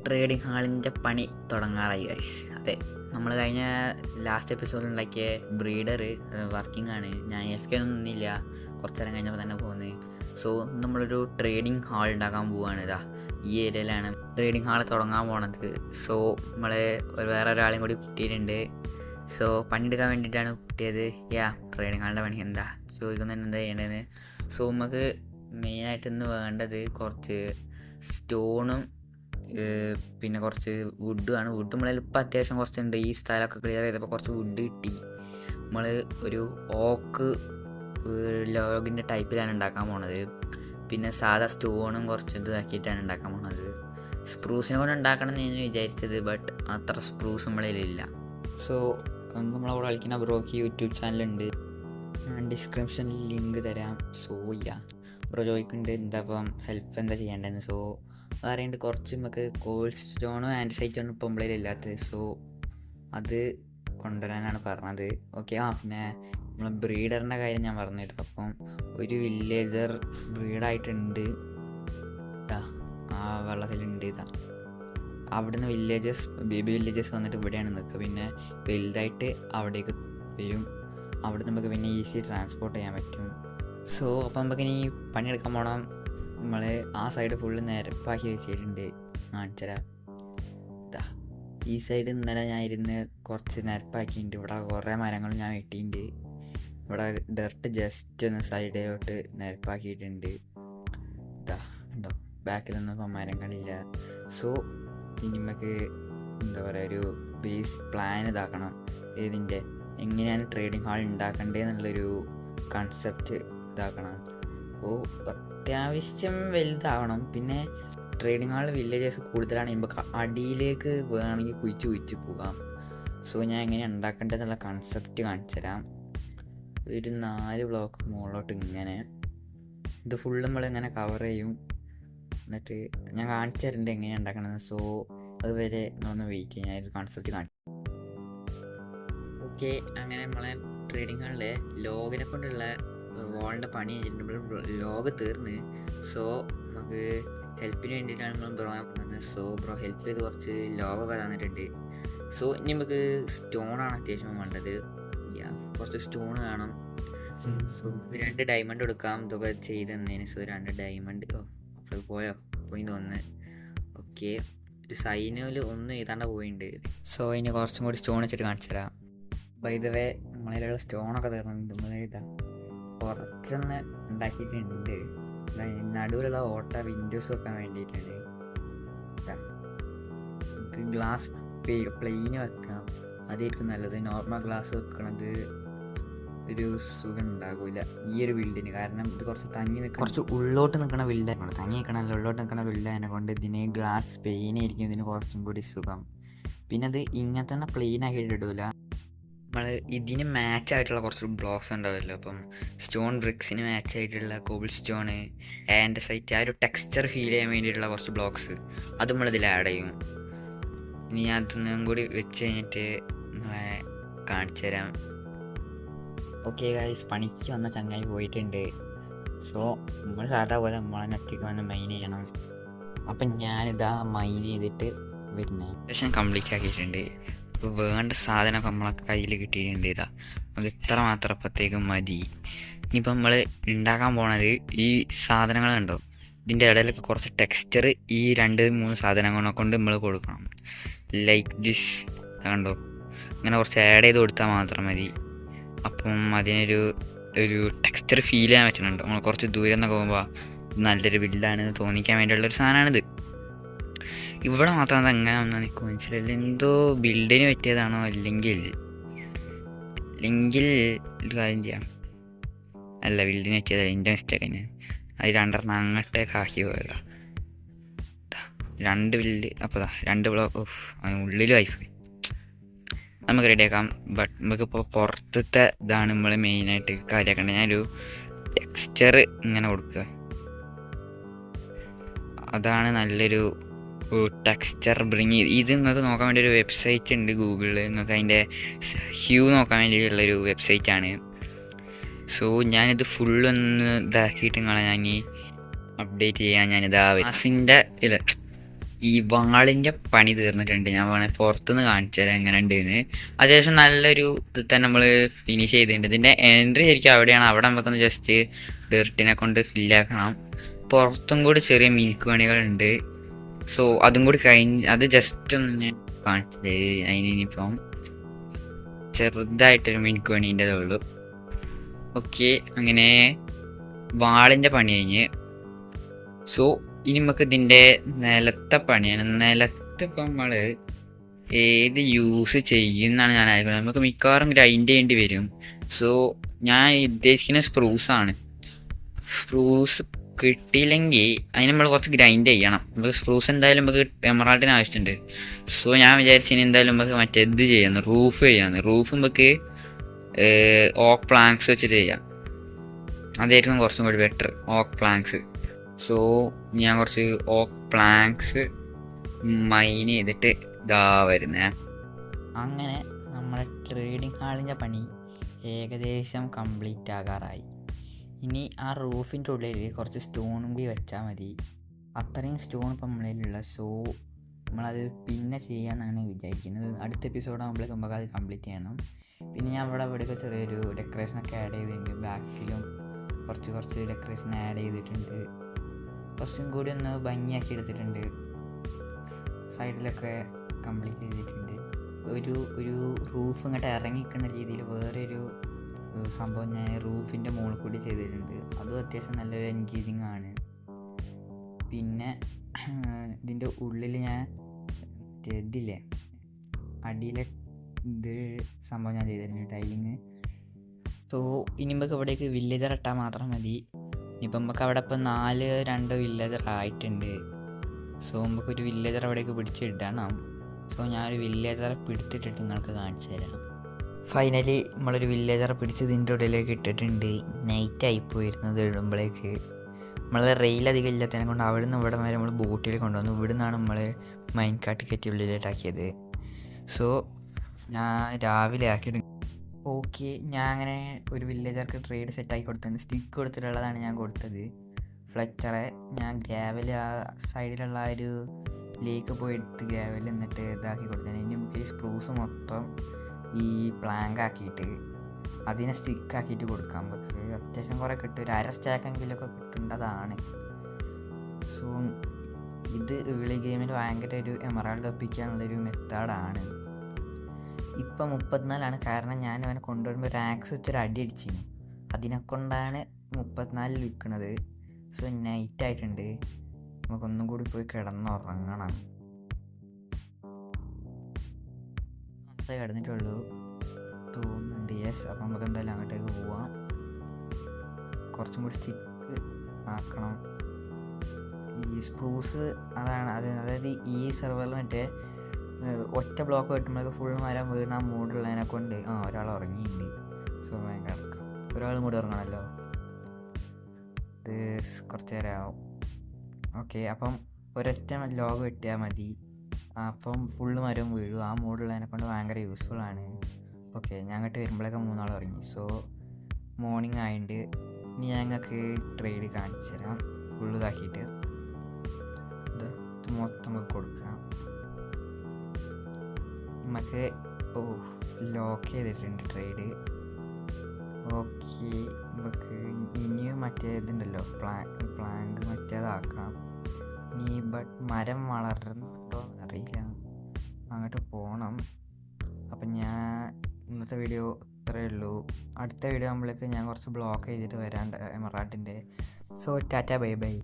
Trading ഹാളിൻ്റെ പണി തുടങ്ങാറായി guys. അതെ, നമ്മൾ കഴിഞ്ഞ ലാസ്റ്റ് എപ്പിസോഡിൽ ഉണ്ടാക്കിയ ബ്രീഡർ വർക്കിംഗ് ആണ്. ഞാൻ എഫ് കെ ഒന്നും നിന്നില്ല, കുറച്ച് നേരം കഴിഞ്ഞപ്പോൾ തന്നെ പോകുന്നത്. സോ നമ്മളൊരു ട്രേഡിംഗ് ഹാൾ ഉണ്ടാക്കാൻ പോവുകയാണ്. ഇതാ ഈ ഏരിയയിലാണ് ട്രേഡിംഗ് ഹാൾ തുടങ്ങാൻ പോണത്. സോ നമ്മൾ വേറെ ഒരാളെയും കൂടി കിട്ടിയിട്ടുണ്ട്. സോ പണിയെടുക്കാൻ വേണ്ടിയിട്ടാണ് കിട്ടിയത്. ട്രേഡിംഗ് ഹാളിൻ്റെ പണി എന്താ ചോദിക്കുന്നതിന് എന്താ ചെയ്യേണ്ടതെന്ന്. സോ നമുക്ക് മെയിനായിട്ട് ഇന്ന് വേണ്ടത് കുറച്ച് സ്റ്റോണും പിന്നെ കുറച്ച് വുഡുമാണ്. വുഡ് നമ്മളതിൽ ഇപ്പം അത്യാവശ്യം കുറച്ചുണ്ട്. ഈ സ്ഥലമൊക്കെ ക്ലിയർ ചെയ്തപ്പോൾ കുറച്ച് വുഡ് കിട്ടി. നമ്മൾ ഒരു ഓക്ക് ലോഗിൻ്റെ ടൈപ്പിലാണ് ഉണ്ടാക്കാൻ പോണത്. പിന്നെ സാധാ സ്റ്റോണും കുറച്ച് ഇതാക്കിയിട്ടാണ് ഉണ്ടാക്കാൻ പോണത്. സ്പ്രൂസിനെ കൊണ്ട് ഉണ്ടാക്കണം എന്ന് ഞാൻ വിചാരിച്ചത്, ബട്ട് അത്ര സ്പ്രൂസ് നമ്മളിലില്ല. സോ നമ്മളവിടെ കളിക്കുന്ന ബ്രോക്ക് യൂട്യൂബ് ചാനലുണ്ട്, ഞാൻ ഡിസ്ക്രിപ്ഷനിൽ ലിങ്ക് തരാം. സോ ബ്രോ ചോദിക്കുന്നുണ്ട് എന്താ ഇപ്പം ഹെൽപ്പ് എന്താ ചെയ്യേണ്ടതെന്ന്. സോ പറയുന്നുണ്ട് കുറച്ച് നമുക്ക് കോൾ സ്റ്റോണോ ആൻറ്റിസൈറ്റോണോ ഇപ്പം നമ്മളിലില്ലാത്തത്. സോ അത് കൊണ്ടുവരാനാണ് പറഞ്ഞത്. ഓക്കെ. പിന്നെ നമ്മൾ ബ്രീഡറിൻ്റെ കാര്യം ഞാൻ പറഞ്ഞിരുന്നു. അപ്പം ഒരു വില്ലേജർ ബ്രീഡായിട്ടുണ്ട്. ആ വെള്ളത്തിലുണ്ട്. അവിടുന്ന് ബേബി വില്ലേജസ് വന്നിട്ട് ഇവിടെയാണ് നിൽക്കുക. പിന്നെ വലുതായിട്ട് അവിടേക്ക് വരും. അവിടെ നമുക്ക് പിന്നെ ഈസി ട്രാൻസ്പോർട്ട് ചെയ്യാൻ പറ്റും. സോ അപ്പം നമുക്കിനി പണിയെടുക്കാൻ പോകണം. നമ്മൾ ആ സൈഡ് ഫുള്ള് നിരപ്പാക്കി വെച്ചിട്ടുണ്ട്. കാണിച്ചുതരാം. ഈ സൈഡ് ഇന്നലെ ഞാൻ ഇരുന്ന് കുറച്ച് നിരപ്പാക്കിയിട്ടുണ്ട്. ഇവിടെ കുറേ മരങ്ങൾ ഞാൻ വെട്ടിയിട്ടുണ്ട്. ഇവിടെ ഡർട്ട് ജസ്റ്റ് ഒന്ന് സൈഡിലോട്ട് നിരപ്പാക്കിയിട്ടുണ്ട്. ഉണ്ടോ, ബാക്കിലൊന്നും ഇപ്പം മരങ്ങളില്ല. സോ ഇനി നമുക്ക് എന്താ പറയുക, ഒരു ബേസ് പ്ലാൻ ഇതാക്കണം. ഇതിൻ്റെ എങ്ങനെയാണ് ട്രേഡിംഗ് ഹാൾ ഉണ്ടാക്കേണ്ടതെന്നുള്ളൊരു കൺസെപ്റ്റ് ഇതാക്കണം. അപ്പോൾ അത്യാവശ്യം വലുതാവണം. പിന്നെ ട്രേഡിംഗ് ഹാൾ വില്ലേജസ് കൂടുതലാണ്. നമുക്ക് അടിയിലേക്ക് വേണമെങ്കിൽ കുഴിച്ച് പോകാം. സോ ഞാൻ എങ്ങനെയാണ് ഉണ്ടാക്കേണ്ടതെന്നുള്ള കൺസെപ്റ്റ് കാണിച്ചു തരാം. ഒരു 4 ബ്ലോക്ക് മുകളിലോട്ട് ഇങ്ങനെ ഇത് ഫുള്ള് നമ്മളിങ്ങനെ കവർ ചെയ്യും. എന്നിട്ട് ഞാൻ കാണിച്ചു തരുന്നുണ്ട് എങ്ങനെയാണ് ഉണ്ടാക്കണമെന്ന്. സോ അതുവരെ നമ്മളൊന്ന് വെയിറ്റ് ചെയ്യാം. ഞാനൊരു കൺസെപ്റ്റ് കാണിച്ചു. ഓക്കെ, അങ്ങനെ നമ്മളെ ട്രേഡിംഗ് ഹാളിലെ ലോഗിനെ കൊണ്ടുള്ള വാളിൻ്റെ പണി കഴിഞ്ഞിട്ട് ലോഗ് തീർന്ന്. സോ നമുക്ക് ഹെൽപ്പിന് വേണ്ടിയിട്ടാണ് നമ്മൾ ബ്രോ നോക്കുന്നത്. സോ ബ്രോ ഹെൽപ്പ് ചെയ്ത് കുറച്ച് ലോഗൊക്കെ തന്നിട്ടുണ്ട്. സോ ഇനി നമുക്ക് സ്റ്റോണാണ് അത്യാവശ്യം വേണ്ടത്. കുറച്ച് സ്റ്റോൺ വേണം. സോ 2 ഡയമണ്ട് എടുക്കാം ഇതൊക്കെ ചെയ്ത് തന്നതിന്. So 2 diamond. അപ്പോൾ പോയി തോന്നുന്നു. ഓക്കെ, ഒരു സൈനിൽ ഒന്നും എഴുതാണ്ട് പോയിട്ടുണ്ട്. സോ ഇനി കുറച്ചും കൂടി സ്റ്റോൺ വെച്ചിട്ട് കാണിച്ചു തരാം. ബൈ ദ വേ നമ്മളിലുള്ള സ്റ്റോണൊക്കെ തീർന്നുണ്ട്. നമ്മൾ കുറച്ചൊന്ന് ഉണ്ടാക്കിയിട്ടുണ്ട്. നടുവിലുള്ള വിൻഡോസ് വെക്കാൻ വേണ്ടിയിട്ടുണ്ട്. നമുക്ക് ഗ്ലാസ് പ്ലെയിന് വെക്കാം, അതായിരിക്കും നല്ലത്. നോർമൽ ഗ്ലാസ് വെക്കണത് ഒരു സുഖം ഉണ്ടാകില്ല ഈ ഒരു ബിൽഡിന്. കാരണം ഇത് കുറച്ച് ഉള്ളോട്ട് നിൽക്കണ ബിൽഡാണ്. തങ്ങി നിൽക്കണമല്ലോ, ഉള്ളോട്ട് നിൽക്കണ ബിൽഡായതിനെ കൊണ്ട് ഇതിന് ഗ്ലാസ് പ്ലെയിനായിരിക്കും ഇതിന് കുറച്ചും കൂടി സുഖം. പിന്നെ അത് ഇങ്ങനെ തന്നെ പ്ലെയിൻ ആക്കിയിട്ട് ഇടില്ല. നമ്മൾ ഇതിന് മാച്ചായിട്ടുള്ള കുറച്ച് ബ്ലോക്സ് ഉണ്ടാവുമല്ലോ. അപ്പം സ്റ്റോൺ ബ്രിക്സിന് മാച്ചായിട്ടുള്ള കോബിൾ സ്റ്റോണ്, ആൻഡസൈറ്റ്, ആ ഒരു ടെക്സ്ചർ ഫീൽ ചെയ്യാൻ വേണ്ടിയിട്ടുള്ള കുറച്ച് ബ്ലോക്സ് അത് നമ്മളിതിൽ ആഡ് ചെയ്യും. ഇനി അതൊന്നും കൂടി വെച്ച് കഴിഞ്ഞിട്ട് നിങ്ങളെ കാണിച്ചു തരാം. ഓക്കെ ഗൈസ്, പണിക്ക് വന്ന ചങ്ങായി പോയിട്ടുണ്ട്. സോ നമ്മൾ സാധാ പോലെ നമ്മളെ ഒറ്റയ്ക്ക് വന്ന് മൈൻ ചെയ്യണം. അപ്പം ഞാനിതാ മൈൻ ചെയ്തിട്ട് വരുന്നത് ഏകദേശം കംപ്ലീറ്റ് ആക്കിയിട്ടുണ്ട്. ഇപ്പോൾ വേണ്ട സാധനമൊക്കെ നമ്മളെ കയ്യിൽ കിട്ടിയിട്ടുണ്ട്. നമുക്ക് ഇത്ര മാത്രം അപ്പോഴത്തേക്കും മതി. ഇനിയിപ്പോൾ നമ്മൾ ഉണ്ടാക്കാൻ പോണത് ഈ സാധനങ്ങളുണ്ടോ, ഇതിൻ്റെ ഇടയിലൊക്കെ കുറച്ച് ടെക്സ്ചർ ഈ 2-3 സാധനങ്ങളെ കൊണ്ട് നമ്മൾ കൊടുക്കണം. ലൈക്ക് ദിസ് കണ്ടോ, ഇങ്ങനെ കുറച്ച് ആഡ് ചെയ്ത് കൊടുത്താൽ മാത്രം മതി. അപ്പം അതിനൊരു ടെക്സ്ചർ ഫീൽ ചെയ്യാൻ പറ്റുന്നുണ്ട്. നമ്മൾ കുറച്ച് ദൂരം നിന്നൊക്കെ പോകുമ്പോൾ നല്ലൊരു ബിൽഡാണെന്ന് തോന്നിക്കാൻ വേണ്ടിയുള്ളൊരു സാധനമാണിത്. ഇവിടെ മാത്രം അത് എങ്ങനെ വന്നാൽ നിൽക്കും മനസ്സിലായില്ല. എന്തോ ബിൽഡിന് പറ്റിയതാണോ അല്ലെങ്കിൽ ഒരു കാര്യം ചെയ്യാം. അല്ല, ബിൽഡിന് പറ്റിയതല്ല, എൻ്റെ മിസ്റ്റേക്ക് തന്നെ. അത് 2 അങ്ങോട്ടേക്ക് ആക്കി പോയതാണ്. 2 ബിൽഡ്. അപ്പോൾ 2 ബ്ലോക്ക് ഉള്ളിൽ വൈഫൈ നമുക്ക് റെഡിയാക്കാം. ബട്ട് നമുക്കിപ്പോൾ പുറത്തത്തെ ഇതാണ് നമ്മൾ മെയിനായിട്ട് കാര്യമാക്കേണ്ടത്. ഞാനൊരു ടെക്സ്ചർ ഇങ്ങനെ കൊടുക്കുക, അതാണ് നല്ലൊരു ടെക്സ്ചർ ബ്രിങ്. ഇത് നിങ്ങൾക്ക് നോക്കാൻ വേണ്ടി ഒരു വെബ്സൈറ്റ് ഉണ്ട് ഗൂഗിളിൽ. നിങ്ങൾക്ക് അതിൻ്റെ ഹ്യൂ നോക്കാൻ വേണ്ടിയിട്ടുള്ളൊരു വെബ്സൈറ്റാണ്. സോ ഞാനിത് ഫുള്ളൊന്ന് ഇതാക്കിയിട്ട് ഞാൻ അപ്ഡേറ്റ് ചെയ്യാൻ ഞാനിതാ ഗ്ലാസിൻ്റെ ഈ വാളിൻ്റെ പണി തീർന്നിട്ടുണ്ട്. ഞാൻ വേണേൽ പുറത്തുനിന്ന് കാണിച്ചു തരാം എങ്ങനെ ഉണ്ടെന്ന്. അത്യാവശ്യം നല്ലൊരു ഇത് തന്നെ നമ്മൾ ഫിനിഷ് ചെയ്തിട്ടുണ്ട്. ഇതിൻ്റെ എൻട്രി ശരിക്കും അവിടെയാണ്. അവിടെ നമുക്കൊന്ന് ജസ്റ്റ് ഡെർട്ടിനെ കൊണ്ട് ഫില്ലാക്കണം. പുറത്തും കൂടി ചെറിയ മിൽക്ക് പണികളുണ്ട്. സോ അതും കൂടി കഴിഞ്ഞ് അത് ജസ്റ്റ് ഒന്ന് ഞാൻ കാണിച്ചത്. അതിനിപ്പം ചെറുതായിട്ടൊരു മിൽക്ക് പണീൻ്റെതേ ഉള്ളൂ. ഓക്കെ, അങ്ങനെ വാളിൻ്റെ പണി കഴിഞ്ഞ്. സോ ഇനി നമുക്ക് ഇതിൻ്റെ നിലത്തെ പണിയാണ്. നിലത്ത് ഇപ്പം നമ്മൾ ഏത് യൂസ് ചെയ്യുമെന്നാണ് ഞാൻ ആയിരിക്കുന്നത്. നമുക്ക് മിക്കവാറും ഗ്രൈൻഡ് ചെയ്യേണ്ടി വരും. സോ ഞാൻ ഉദ്ദേശിക്കുന്ന സ്പ്രൂസാണ്. സ്പ്രൂസ് കിട്ടിയില്ലെങ്കിൽ അതിന് നമ്മൾ കുറച്ച് ഗ്രൈൻഡ് ചെയ്യണം. നമുക്ക് സ്പ്രൂസ് എന്തായാലും നമുക്ക് എമറാൾഡിന് ആവശ്യമുണ്ട്. സോ ഞാൻ വിചാരിച്ചിനി എന്തായാലും നമുക്ക് മറ്റേത് ചെയ്യാമെന്ന്, റൂഫ് ചെയ്യാമെന്ന്. റൂഫ് നമുക്ക് ഓക്ക് പ്ലാങ്ക്സ് വെച്ചിട്ട് ചെയ്യാം. അതായിരിക്കും കുറച്ചും കൂടി ബെറ്റർ, ഓക്ക് പ്ലാങ്ക്സ്. സോ ഞാൻ കുറച്ച് ഓക്ക് പ്ലാങ്ക്സ് മൈൻ ചെയ്തിട്ട് ഇതാ വരുന്നേ. അങ്ങനെ നമ്മുടെ ട്രേഡിംഗ് ഹാളിൻ്റെ പണി ഏകദേശം കംപ്ലീറ്റ് ആകാറായി. ഇനി ആ റൂഫിൻ്റെ ഉള്ളിൽ കുറച്ച് സ്റ്റോണും കൂടി വെച്ചാൽ മതി. അത്രയും സ്റ്റോൺ ഇപ്പം നമ്മളിലുള്ള. സോ നമ്മളത് പിന്നെ ചെയ്യാമെന്നാണ് വിചാരിക്കുന്നത്. അടുത്ത എപ്പിസോഡ് ആകുമ്പോഴേക്കും നമുക്ക് അത് കംപ്ലീറ്റ് ചെയ്യണം. പിന്നെ ഞാൻ ഇവിടെയൊക്കെ ചെറിയൊരു ഡെക്കറേഷനൊക്കെ ആഡ് ചെയ്തിട്ടുണ്ട്. ബാക്കിലും കുറച്ച് ഡെക്കറേഷൻ ആഡ് ചെയ്തിട്ടുണ്ട്. കുറച്ചും കൂടി ഒന്ന് ഭംഗിയാക്കി എടുത്തിട്ടുണ്ട്. സൈഡിലൊക്കെ കംപ്ലീറ്റ് ചെയ്തിട്ടുണ്ട്. ഒരു റൂഫ് ഇങ്ങോട്ട് ഇറങ്ങിക്കുന്ന രീതിയിൽ വേറൊരു സംഭവം ഞാൻ റൂഫിൻ്റെ മുകളിൽ കൂടി ചെയ്തിട്ടുണ്ട്. അതും അത്യാവശ്യം നല്ലൊരു എൻഗേജിങ് ആണ്. പിന്നെ ഇതിൻ്റെ ഉള്ളിൽ ഞാൻ ഇതില്ലേ അടിയിലെ ഇത് സംഭവം ഞാൻ ചെയ്തിട്ടുണ്ട്, ടൈലിങ്. സോ ഇനി നമുക്ക് ഇവിടേക്ക് വില്ലേജർ ഇട്ടാൽ മാത്രം മതി. ഇപ്പം നമുക്ക് അവിടെ ഇപ്പം 4-2 വില്ലേജർ ആയിട്ടുണ്ട്. സോ നമുക്കൊരു വില്ലേജർ അവിടേക്ക് പിടിച്ചിടണം. സോ ഞാനൊരു വില്ലേജറെ പിടിച്ചിട്ടിട്ട് നിങ്ങൾക്ക് കാണിച്ചു തരാം. ഫൈനലി നമ്മളൊരു വില്ലേജറെ പിടിച്ച് ഇതിൻ്റെ ഉള്ളിലേക്ക് ഇട്ടിട്ടുണ്ട്. നൈറ്റായി പോയിരുന്നത് ഇടുമ്പോഴേക്ക്. നമ്മൾ റെയിൽ അധികം ഇല്ലാത്തതിനെ കൊണ്ട് അവിടെ നിന്ന് ഇവിടെ വരെ നമ്മൾ ബോട്ടിൽ കൊണ്ടുവന്നു. ഇവിടെ നിന്നാണ് നമ്മൾ മൈൻ കാട്ട് കയറ്റി ഉള്ളിലേട്ടാക്കിയത്. സോ ഞാൻ രാവിലെ ആക്കിയിട്ട് ഓക്കെ, ഞാൻ അങ്ങനെ ഒരു വില്ലേജർക്ക് ട്രേഡ് സെറ്റാക്കി കൊടുത്തിട്ടുണ്ട്. സ്റ്റിക്ക് കൊടുത്തിട്ടുള്ളതാണ് ഞാൻ കൊടുത്തത്. ഫ്ലെക്ചറെ ഞാൻ ഗ്രാവൽ ആ സൈഡിലുള്ള ഒരു ലേക്ക് പോയി എടുത്ത് ഗ്രാവൽ എന്നിട്ട് ഇതാക്കി കൊടുത്തത്. ഇനി നമുക്ക് ഈ സ്പ്രൂസ് മൊത്തം ഈ പ്ലാങ്ക് ആക്കിയിട്ട് അതിനെ സ്റ്റിക്കാക്കിയിട്ട് കൊടുക്കാം. നമുക്ക് അത്യാവശ്യം കുറേ കിട്ടും, ഒരു 1/2 സ്റ്റാക്കെങ്കിലൊക്കെ കിട്ടേണ്ടതാണ്. സോ ഇത് ഏർലി ഗെയിമിൽ ഭയങ്കര ഒരു എമറാൾഡ് ഒപ്പിക്കാനുള്ളൊരു മെത്തേഡാണ്. ഇപ്പം 34ആണ്. കാരണം ഞാൻ അവനെ കൊണ്ടുവരുമ്പോൾ ഒരു ആക്സ് വെച്ചൊരു അടി അടിച്ചിരുന്നു. അതിനെക്കൊണ്ടാണ് 34 വിൽക്കുന്നത്. സോ നൈറ്റായിട്ടുണ്ട്, നമുക്കൊന്നും കൂടി പോയി കിടന്നുറങ്ങണം. അത്രേ കിടന്നിട്ടുള്ളൂ തോന്നുന്നുണ്ട്. യെസ്, അപ്പം നമുക്ക് എന്തായാലും അങ്ങോട്ടേക്ക് പോവാം. കുറച്ചും കൂടി സ്റ്റിക്ക് ആക്കണം. ഈ സ്പ്രൂസ് അതാണ് അതായത് ഈ സെർവറിൽ മറ്റേ ഒറ്റ ബ്ലോക്ക് വെട്ടുമ്പോഴൊക്കെ ഫുൾ മരം വീണ മൂടുള്ളതിനെ കൊണ്ട് ഒരാൾ ഉറങ്ങിയിട്ടുണ്ട്. സോ ഭയങ്കര കിടക്കാം. ഒരാളും കൂടി ഉറങ്ങണമല്ലോ, ഇത് കുറച്ച് നേരം ആവും. ഓക്കെ, അപ്പം ഒരൊറ്റ ലോഗ് വെട്ടിയാൽ മതി. അപ്പം ഫുള്ള് മരം വീഴും. ആ മൂടുള്ളതിനെ കൊണ്ട് ഭയങ്കര യൂസ്ഫുൾ ആണ്. ഓക്കെ, ഞാൻ അങ്ങോട്ട് വരുമ്പോഴേക്കും 3 ആൾ ഉറങ്ങി. സോ മോർണിംഗ് ആയിട്ട് ഇനി ഞങ്ങൾക്ക് ട്രേഡ് കാണിച്ചു തരാം. ഫുള്ള് ഇതാക്കിയിട്ട് ഇത് മൊത്തം നമുക്ക് കൊടുക്കാം. നമുക്ക് ലോക്ക് ചെയ്തിട്ടുണ്ട് ട്രേഡ്. ഓക്കെ, നമുക്ക് ഇനിയും മറ്റേ ഇതുണ്ടല്ലോ പ്ലാങ്ക് മറ്റേതാക്കാം. ഇനി മരം വളർന്നുണ്ടോ അറിയില്ല, അങ്ങോട്ട് പോകണം. അപ്പം ഞാൻ ഇന്നത്തെ വീഡിയോ ഇത്രയേ ഉള്ളൂ. അടുത്ത വീഡിയോ ആകുമ്പോഴേക്ക് ഞാൻ കുറച്ച് ബ്ലോക്ക് ചെയ്തിട്ട് വരാൻ എമറാൾഡിൻ്റെ. So tata, bye by.